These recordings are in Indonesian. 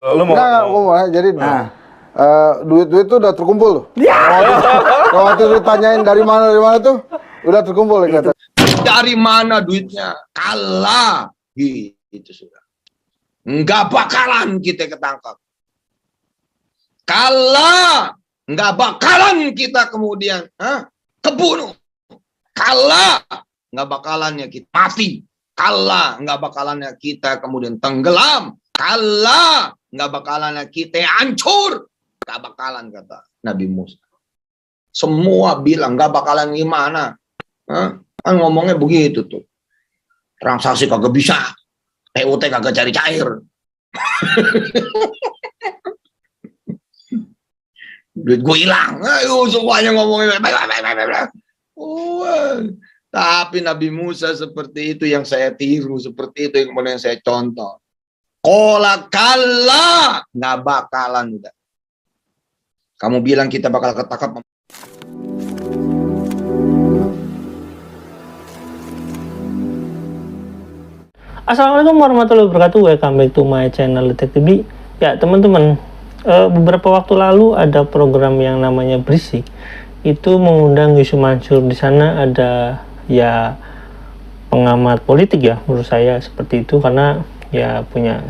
Lu mau jadi duit tuh udah terkumpul tuh. Kalau waktu ditanyain dari mana tuh udah terkumpul ya kata. Dari mana duitnya? Kalah gitu sudah. Nggak bakalan kita ketangkap. Kalah, nggak bakalan kita kemudian kebunuh. Kalah, nggak bakalannya kita mati. Kalah, nggak bakalannya kita kemudian tenggelam. Kalah, nggak bakalannya kita hancur. Nggak bakalan, kata Nabi Musa. Semua bilang nggak bakalan gimana. Kan ngomongnya begitu tuh. Transaksi kagak bisa. TUT kagak cari cair. Duit gue hilang. Ayo semuanya ngomongin. Tapi Nabi Musa seperti itu yang saya tiru, seperti itu yang kemudian saya contoh. Kola kala, nggak bakalan udah. Kamu bilang kita bakal ketangkap. Assalamualaikum warahmatullahi wabarakatuh. Welcome back to my channel Detek TV. Ya teman-teman, beberapa waktu lalu ada program yang namanya Berisik. Itu mengundang Yusuf Mansur. Di sana ada ya pengamat politik ya, menurut saya seperti itu, karena ya punya,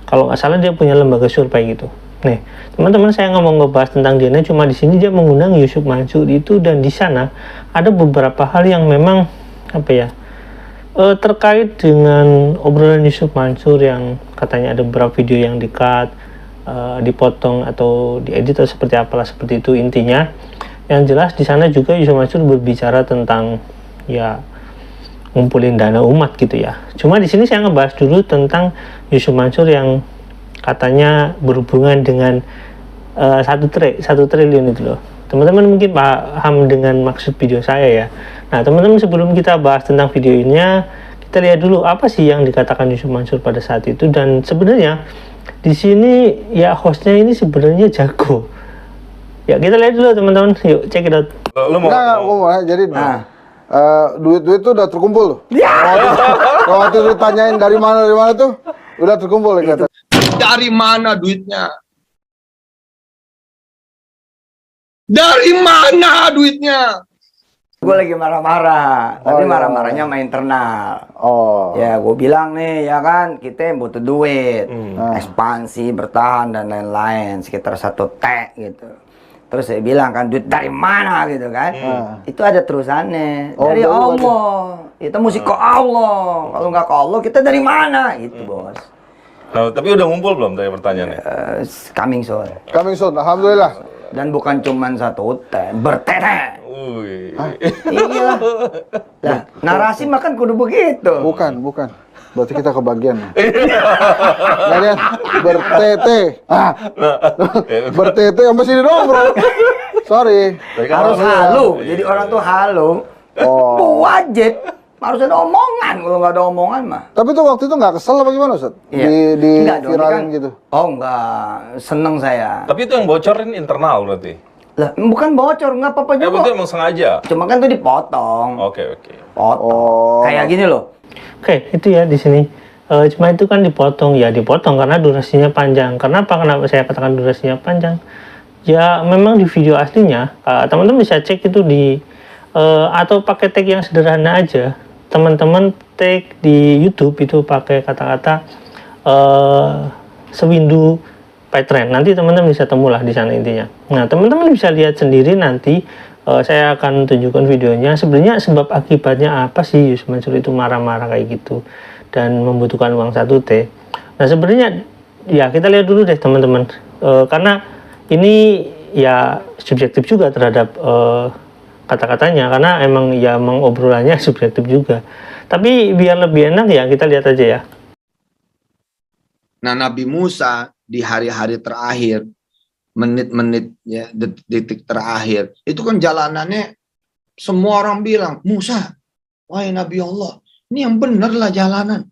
kalau nggak salah dia punya lembaga survei gitu. Nih teman-teman, saya nggak mau ngebahas tentang dia, cuma di sini dia mengundang Yusuf Mansur itu, dan di sana ada beberapa hal yang memang apa ya, terkait dengan obrolan Yusuf Mansur yang katanya ada beberapa video yang di-cut, dipotong atau diedit atau seperti apalah seperti itu. Intinya yang jelas di sana juga Yusuf Mansur berbicara tentang ya ngumpulin dana umat gitu ya. Cuma di sini saya ngebahas dulu tentang Yusuf Mansur yang katanya berhubungan dengan 1 triliun itu loh. Teman-teman mungkin paham dengan maksud video saya ya. Nah teman-teman, sebelum kita bahas tentang videonya, kita lihat dulu apa sih yang dikatakan Yusuf Mansur pada saat itu. Dan sebenarnya di sini ya hostnya ini sebenarnya jago. Ya kita lihat dulu teman-teman, yuk check it out. Lu mau jadi duit tuh udah terkumpul tuh. Kalau waktu ditanyain dari mana tuh udah terkumpul ya kata. Dari mana duitnya? Dari mana duitnya? Gue lagi marah-marah, tapi marah-marahnya sama internal. Ya gue bilang nih, ya kan, kita butuh duit, ekspansi, bertahan dan lain-lain, sekitar 1 T gitu. Terus saya bilang kan, duit dari mana gitu kan? Itu ada terusannya, dari Allah. Itu mesti ke Allah. Kalau nggak ke Allah, kita dari mana? Itu bos. Nah, tapi udah ngumpul belum tadi pertanyaannya? Coming soon. Coming soon, alhamdulillah. Dan bukan cuma 1 T, bertete. Iya. Nah, narasi makan kudu begitu. Bukan. Berarti kita kebagian. Kalian bertete. Bertete sama sini dong, bro. Sorry. Harus halu. Jadi orang tuh halu. Wajib. Harus ada omongan. Kalau nggak ada omongan mah. Tapi tuh waktu itu nggak kesel apa gimana, Ustaz? Iya. Di Enggak dong, viralin kan, gitu. Oh enggak, seneng saya. Tapi itu yang bocorin internal berarti? Lah, bukan bocor, nggak apa-apa juga. Berarti emang sengaja? Cuma kan tuh dipotong. Oke. Potong. Kayak gini loh. Oke, itu ya di sini. Cuma itu kan dipotong karena durasinya panjang. Kenapa saya katakan durasinya panjang? Ya memang di video aslinya, teman-teman bisa cek itu di atau pakai tag yang sederhana aja. Teman-teman tag di YouTube itu pakai kata-kata sewindu Pytrend. Nanti teman-teman bisa temulah di sana intinya. Nah, teman-teman bisa lihat sendiri nanti. Saya akan tunjukkan videonya. Sebenarnya sebab akibatnya apa sih Yusuf Mansur itu marah-marah kayak gitu dan membutuhkan uang 1 T. Nah, sebenarnya ya kita lihat dulu deh teman-teman. Karena ini ya subjektif juga terhadap kata-katanya, karena emang obrolannya subjektif juga. Tapi biar lebih enak ya kita lihat aja ya. Nah, Nabi Musa di hari-hari terakhir, menit-menit ya, detik terakhir, itu kan jalanannya semua orang bilang, Musa, wahai Nabi Allah, ini yang bener lah jalanan.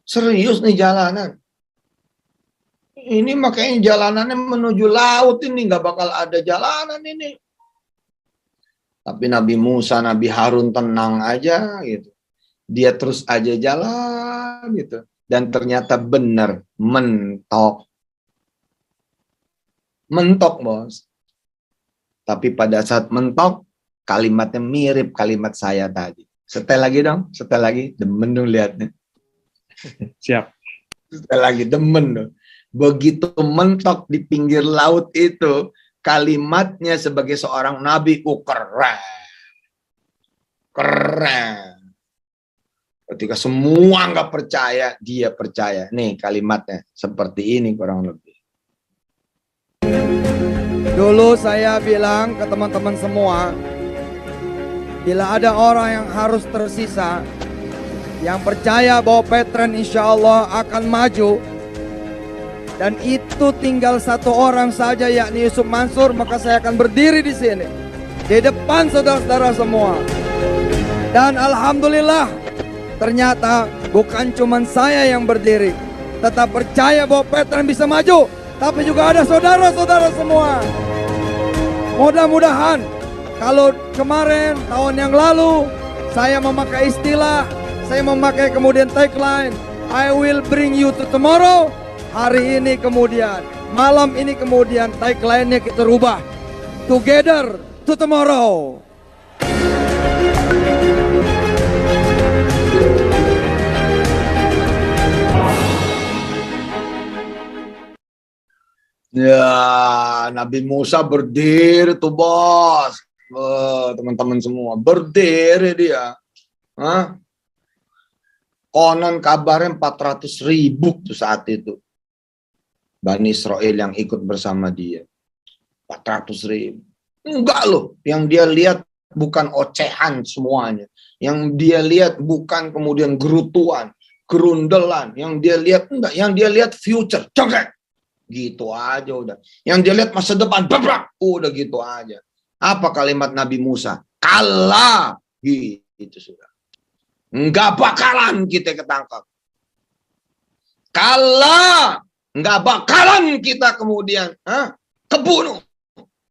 Serius nih jalanan. Ini makanya jalanannya menuju laut ini, nggak bakal ada jalanan ini. Tapi Nabi Musa, Nabi Harun tenang aja gitu. Dia terus aja jalan gitu. Dan ternyata benar, mentok. Mentok, bos. Tapi pada saat mentok, kalimatnya mirip kalimat saya tadi. Setel lagi dong, setel lagi. Demen dong liatnya. Siap. Setel lagi, demen dong. Begitu mentok di pinggir laut itu, kalimatnya sebagai seorang nabi, keren. Keren. Ketika semua nggak percaya, dia percaya. Nih kalimatnya seperti ini kurang lebih. Dulu saya bilang ke teman-teman semua, bila ada orang yang harus tersisa, yang percaya bahwa Petren insya Allah akan maju, dan itu tinggal satu orang saja, yakni Yusuf Mansur, maka saya akan berdiri di sini, di depan saudara-saudara semua. Dan alhamdulillah, ternyata bukan cuma saya yang berdiri, tetap percaya bahwa Petren bisa maju, tapi juga ada saudara-saudara semua. Mudah-mudahan kalau kemarin, tahun yang lalu, saya memakai istilah, saya memakai kemudian tagline, I will bring you to tomorrow. Hari ini kemudian, malam ini kemudian tagline-nya kita rubah. Together to tomorrow. Ya, Nabi Musa berdiri tuh bos. Teman-teman semua, berdiri dia. Hah? Konon kabarnya 400.000 tuh saat itu. Bani Israel yang ikut bersama dia. 400.000. Enggak loh, yang dia lihat bukan ocehan semuanya. Yang dia lihat bukan kemudian gerutuan, gerundelan. Yang dia lihat enggak, yang dia lihat future. Jonggrek. Gitu aja udah. Yang dia lihat masa depan, babrak. Udah gitu aja. Apa kalimat Nabi Musa? Kalah. Gitu sudah. Enggak bakalan kita ketangkap. Kalah. Enggak bakalan kita kemudian kebunuh.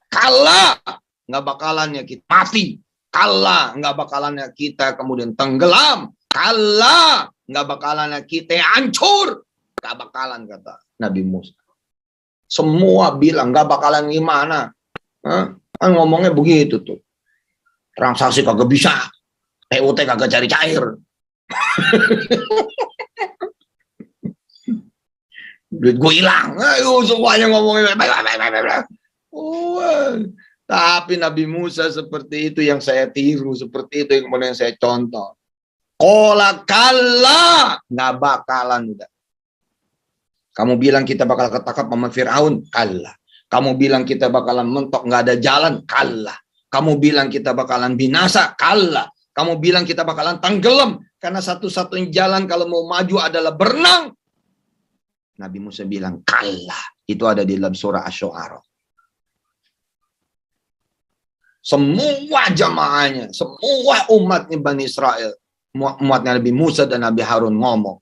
Kalah. Enggak bakalannya kita mati. Kalah. Enggak bakalannya kita kemudian tenggelam. Kalah. Enggak bakalannya kita hancur. Enggak bakalan, kata Nabi Musa. Semua bilang enggak bakalan gimana. Kan ngomongnya begitu tuh. Transaksi kagak bisa. PUT kagak cari cair. Duit gue hilang. Ayo semuanya ngomongin. Tapi Nabi Musa seperti itu yang saya tiru. Seperti itu yang kemudian saya contoh. Kola kala. Nggak bakalan udah. Kamu bilang kita bakal ketangkap sama Fir'aun. Kalah. Kamu bilang kita bakalan mentok. Nggak ada jalan. Kalah. Kamu bilang kita bakalan binasa. Kalah. Kamu bilang kita bakalan tenggelam. Karena satu-satunya jalan kalau mau maju adalah berenang. Nabi Musa bilang kalah. Itu ada di dalam surah Asy-Syu'ara. Semua jamaahnya, semua umatnya Bani Israel, umatnya Nabi Musa dan Nabi Harun ngomong.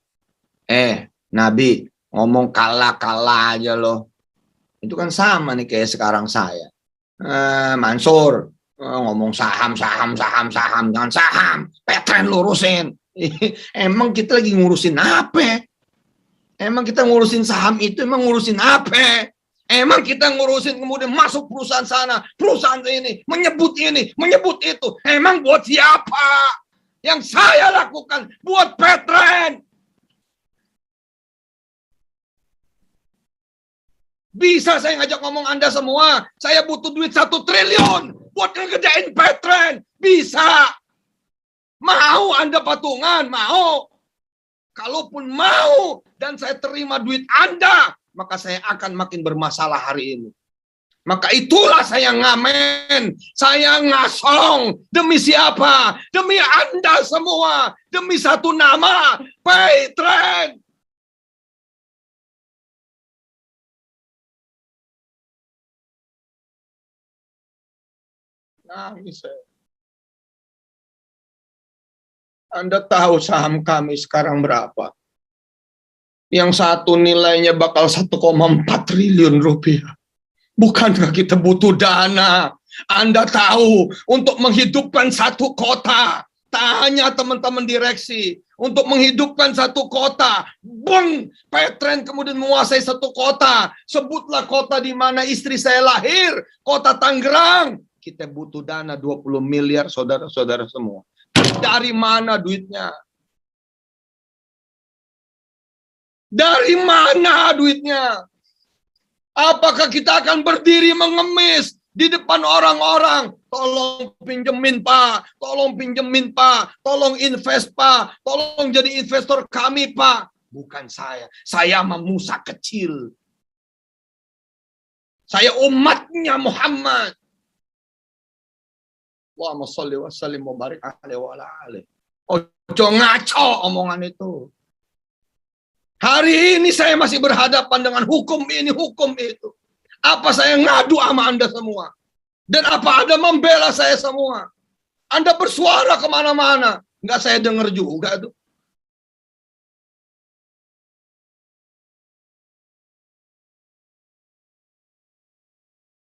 Nabi, ngomong kalah-kalah aja loh. Itu kan sama nih kayak sekarang saya. Mansur, ngomong saham. Jangan saham. Petren lurusin. Emang kita lagi ngurusin apa? Emang kita ngurusin saham itu, emang ngurusin apa? Emang kita ngurusin kemudian masuk perusahaan sana, perusahaan ini, menyebut itu. Emang buat siapa? Yang saya lakukan buat Petren. Bisa saya ngajak ngomong Anda semua, saya butuh duit 1 triliun buat ngerjain Petren. Bisa. Mau Anda patungan? Mau. Kalaupun mau dan saya terima duit Anda, maka saya akan makin bermasalah hari ini. Maka itulah saya ngamen, saya ngasong. Demi siapa? Demi Anda semua. Demi satu nama, Petren. Nangis saya. Anda tahu saham kami sekarang berapa? Yang satu nilainya bakal 1,4 triliun rupiah. Bukankah kita butuh dana? Anda tahu, untuk menghidupkan satu kota, tanya teman-teman direksi, untuk menghidupkan satu kota, Petren kemudian menguasai satu kota. Sebutlah kota di mana istri saya lahir, kota Tangerang. Kita butuh dana 20 miliar, saudara-saudara semua. Dari mana duitnya? Dari mana duitnya? Apakah kita akan berdiri mengemis di depan orang-orang? Tolong pinjemin Pak, tolong pinjemin Pak, tolong invest Pak, tolong jadi investor kami Pak. Bukan saya mah Musa kecil. Saya umatnya Muhammad. Allahumma sholli wa sallim wa barik alaihi wa ala alihi. Ojo ngaco omongan itu. Hari ini saya masih berhadapan dengan hukum ini, hukum itu. Apa saya ngadu sama Anda semua? Dan apa Anda membela saya semua? Anda bersuara kemana-mana. Nggak saya dengar juga tuh.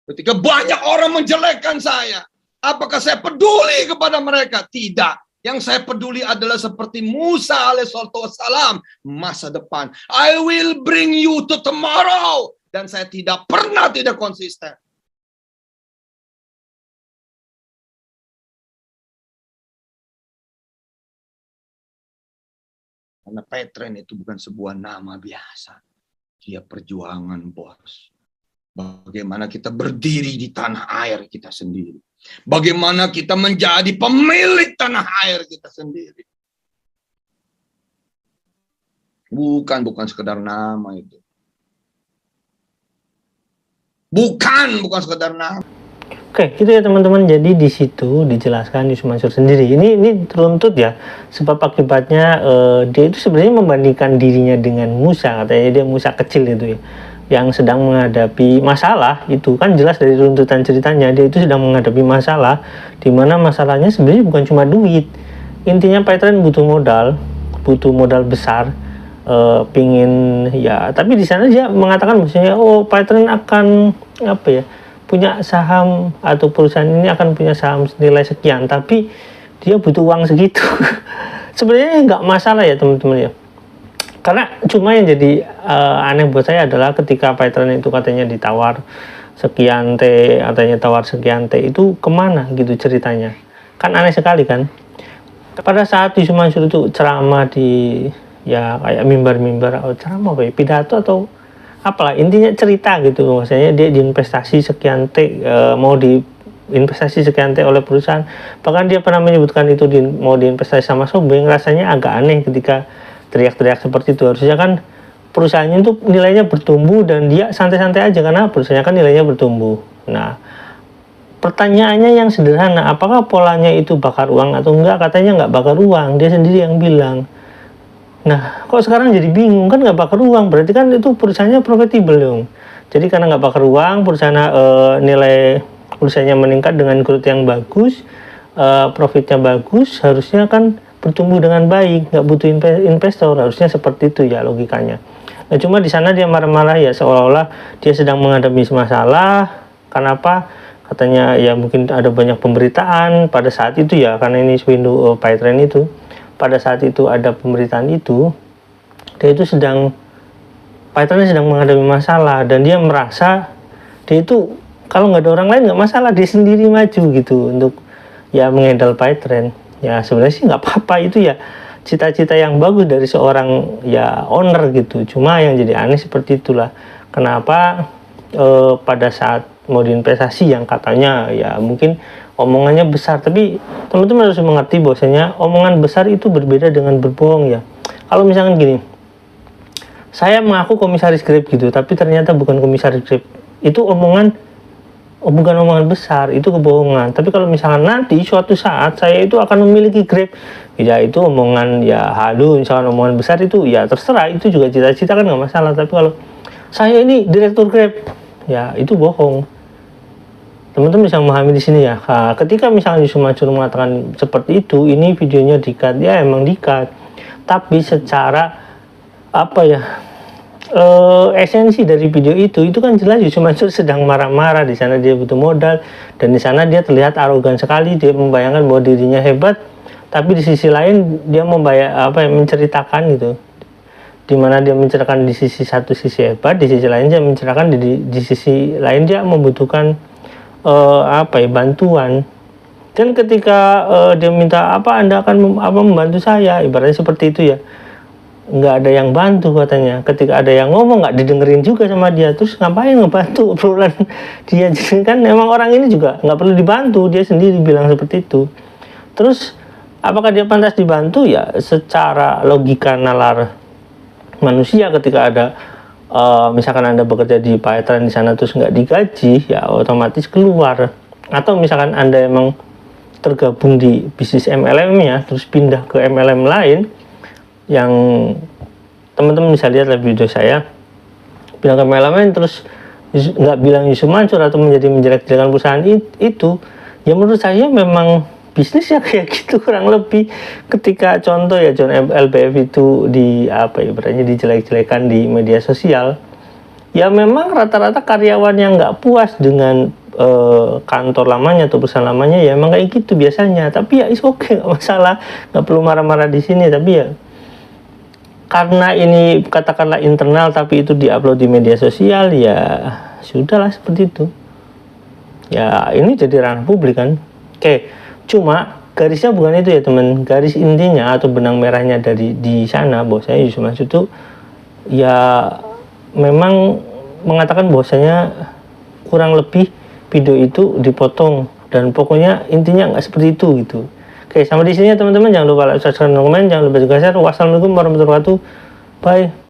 Ketika banyak orang menjelekkan saya, apakah saya peduli kepada mereka? Tidak. Yang saya peduli adalah seperti Musa alaihissalam, masa depan. I will bring you to tomorrow. Dan saya tidak pernah tidak konsisten. Karena Petren itu bukan sebuah nama biasa. Dia perjuangan, bos. Bagaimana kita berdiri di tanah air kita sendiri. Bagaimana kita menjadi pemilik tanah air kita sendiri. Bukan sekedar nama itu. Bukan sekedar nama. Oke, gitu ya teman-teman. Jadi di situ dijelaskan Yusuf Mansur sendiri. Ini teruntut ya, sebab akibatnya dia itu sebenarnya membandingkan dirinya dengan Musa. Katanya dia Musa kecil itu ya, yang sedang menghadapi masalah. Itu kan jelas dari runtutan ceritanya, dia itu sedang menghadapi masalah, di mana masalahnya sebenarnya bukan cuma duit. Intinya Petren butuh modal besar, pingin ya. Tapi di sana dia mengatakan maksudnya, oh Petren akan apa ya, punya saham atau perusahaan ini akan punya saham nilai sekian, tapi dia butuh uang segitu. Sebenarnya nggak masalah ya teman-teman ya. Karena cuma yang jadi aneh buat saya adalah ketika Petren itu katanya ditawar sekian T, katanya tawar sekian T, itu kemana gitu ceritanya. Kan aneh sekali kan. Pada saat Yusuf Mansur itu ceramah di ya kayak mimbar-mimbar, ceramah apa ya, pidato atau apalah, intinya cerita gitu. Maksudnya dia diinvestasi sekian T, mau diinvestasi sekian T oleh perusahaan. Bahkan dia pernah menyebutkan itu mau diinvestasi sama Sobeng. Rasanya agak aneh ketika teriak-teriak seperti itu. Harusnya kan perusahaannya itu nilainya bertumbuh dan dia santai-santai aja karena perusahaannya kan nilainya bertumbuh. Nah, pertanyaannya yang sederhana, apakah polanya itu bakar uang atau enggak? Katanya nggak bakar uang, dia sendiri yang bilang. Nah, kok sekarang jadi bingung, kan nggak bakar uang, berarti kan itu perusahaannya profitable dong. Jadi karena nggak bakar uang, nilai perusahaannya meningkat dengan growth yang bagus, profitnya bagus, harusnya kan bertumbuh dengan baik, nggak butuh investor, harusnya seperti itu ya logikanya. Nah cuma di sana dia marah-marah ya, seolah-olah dia sedang menghadapi masalah. Kenapa? Katanya ya mungkin ada banyak pemberitaan pada saat itu ya, karena ini window Petren itu. Pada saat itu ada pemberitaan itu, dia itu Petren sedang menghadapi masalah dan dia merasa dia itu kalau nggak ada orang lain nggak masalah, dia sendiri maju gitu untuk ya menghandle Petren. Ya sebenarnya sih nggak apa-apa, itu ya cita-cita yang bagus dari seorang ya owner gitu. Cuma yang jadi aneh seperti itulah. Kenapa pada saat mau diinvestasi yang katanya ya mungkin omongannya besar, tapi teman-teman harus mengerti bahwasanya omongan besar itu berbeda dengan berbohong ya. Kalau misalkan gini, saya mengaku komisaris Grab gitu, tapi ternyata bukan komisaris Grab, itu bukan omongan besar, itu kebohongan. Tapi kalau misalkan nanti suatu saat saya itu akan memiliki Grab, ya itu omongan ya halu. Misalkan omongan besar itu ya terserah, itu juga cita-cita kan nggak masalah. Tapi kalau saya ini direktur Grab, ya itu bohong. Teman-teman bisa memahami di sini ya. Nah, ketika misalnya Yusuf Mansur mengatakan seperti itu, ini videonya di-cut, ya emang di-cut. Tapi secara apa ya, esensi dari video itu kan jelas Yusuf Mansur sedang marah-marah. Di sana dia butuh modal, dan di sana dia terlihat arogan sekali. Dia membayangkan bahwa dirinya hebat, tapi di sisi lain dia menceritakan gitu, dimana dia menceritakan di satu sisi hebat, di sisi lain dia menceritakan di sisi lain dia membutuhkan bantuan. Dan ketika dia minta Anda akan membantu saya, ibaratnya seperti itu ya, nggak ada yang bantu katanya. Ketika ada yang ngomong nggak didengerin juga sama dia, terus ngapain ngebantu obrolan dia? Jadi kan memang orang ini juga nggak perlu dibantu, dia sendiri bilang seperti itu. Terus apakah dia pantas dibantu? Ya secara logika nalar manusia, ketika ada misalkan Anda bekerja di Python di sana terus nggak digaji, ya otomatis keluar. Atau misalkan Anda emang tergabung di bisnis MLM-nya terus pindah ke MLM lain, yang teman-teman bisa lihat lah video saya, pindah ke MLM lain terus nggak bilang Yusuf Mansur atau menjelek-jelekan perusahaan itu, ya menurut saya memang bisnis ya kayak gitu kurang lebih. Ketika contoh ya John LBF itu ibaratnya dijelek-jelekan di media sosial, ya memang rata-rata karyawan yang nggak puas dengan kantor lamanya atau perusahaan lamanya, ya emang kayak gitu biasanya. Tapi ya oke, nggak masalah, nggak perlu marah-marah di sini. Tapi ya karena ini katakanlah internal tapi itu diupload di media sosial, ya sudahlah seperti itu. Ya ini jadi ranah publik kan. Oke, cuma garisnya bukan itu ya teman. Garis intinya atau benang merahnya dari di sana bahwasanya Yusuf Mansur itu ya memang mengatakan bahwasanya kurang lebih video itu dipotong, dan pokoknya intinya nggak seperti itu gitu. Oke, sampai di sini ya teman-teman. Jangan lupa like, subscribe, dan komen. Jangan lupa juga share. Wassalamualaikum warahmatullahi wabarakatuh. Bye.